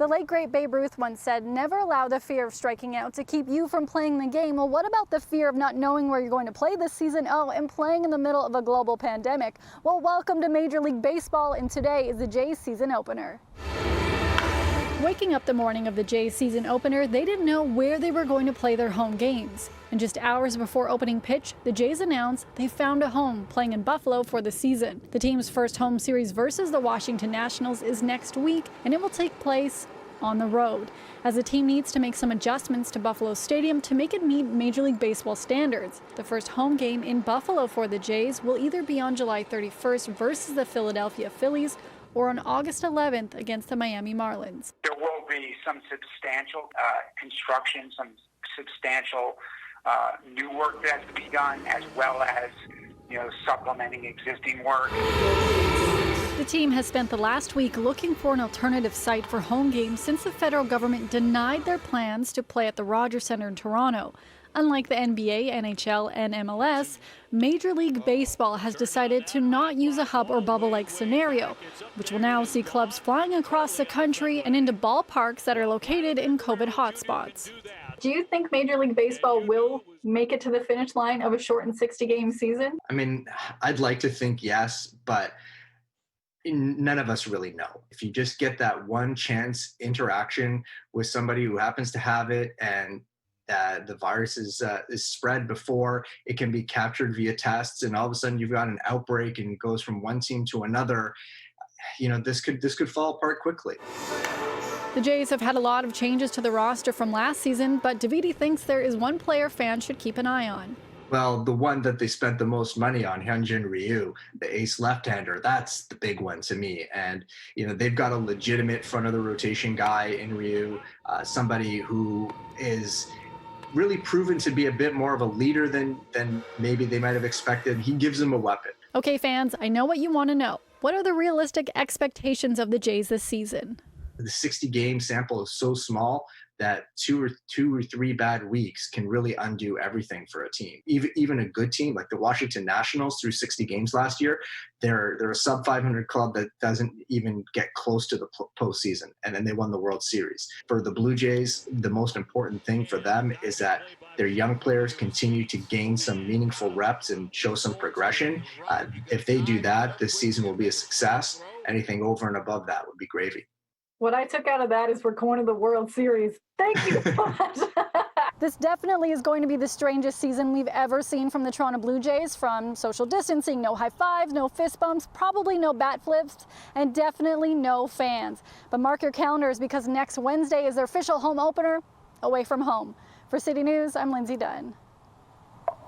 The late great Babe Ruth once said, never allow the fear of striking out to keep you from playing the game. Well, what about the fear of not knowing where you're going to play this season? Oh, and playing in the middle of a global pandemic. Well, welcome to Major League Baseball, and today is the Jays season opener. Waking up the morning of the Jays season opener, they didn't know where they were going to play their home games. And just hours before opening pitch, the Jays announced they found a home, playing in Buffalo for the season. The team's first home series versus the Washington Nationals is next week, and it will take place on the road, as the team needs to make some adjustments to Buffalo Stadium to make it meet Major League Baseball standards. The first home game in Buffalo for the Jays will either be on July 31st versus the Philadelphia Phillies or on August 11th against the Miami Marlins. There will be some substantial construction, some substantial new work that has to be done, as well as, supplementing existing work. The team has spent the last week looking for an alternative site for home games since the federal government denied their plans to play at the Rogers Centre in Toronto. Unlike the NBA, NHL, and MLS, Major League Baseball has decided to not use a hub or bubble-like scenario, which will now see clubs flying across the country and into ballparks that are located in COVID hotspots. Do you think Major League Baseball will make it to the finish line of a shortened 60-game season? I mean, I'd like to think yes, but none of us really know. If you just get that one chance interaction with somebody who happens to have it, and the virus is spread before it can be captured via tests, and all of a sudden you've got an outbreak and it goes from one team to another, this could fall apart quickly. The Jays have had a lot of changes to the roster from last season, but Davidi thinks there is one player fans should keep an eye on. Well, the one that they spent the most money on, Hyunjin Ryu, the ace left-hander, that's the big one to me. And, they've got a legitimate front-of-the-rotation guy in Ryu, somebody who is really proven to be a bit more of a leader than maybe they might have expected. He gives them a weapon. Okay, fans, I know what you want to know. What are the realistic expectations of the Jays this season? The 60-game sample is so small that two or three bad weeks can really undo everything for a team. Even a good team like the Washington Nationals through 60 games last year, they're a sub 500 club that doesn't even get close to the postseason, and then they won the World Series. For the Blue Jays, the most important thing for them is that their young players continue to gain some meaningful reps and show some progression. If they do that, this season will be a success. Anything over and above that would be gravy. What I took out of that is we're going to the World Series. Thank you so much. This definitely is going to be the strangest season we've ever seen from the Toronto Blue Jays, from social distancing, no high fives, no fist bumps, probably no bat flips, and definitely no fans. But mark your calendars, because next Wednesday is their official home opener away from home. For City News, I'm Lindsay Dunn.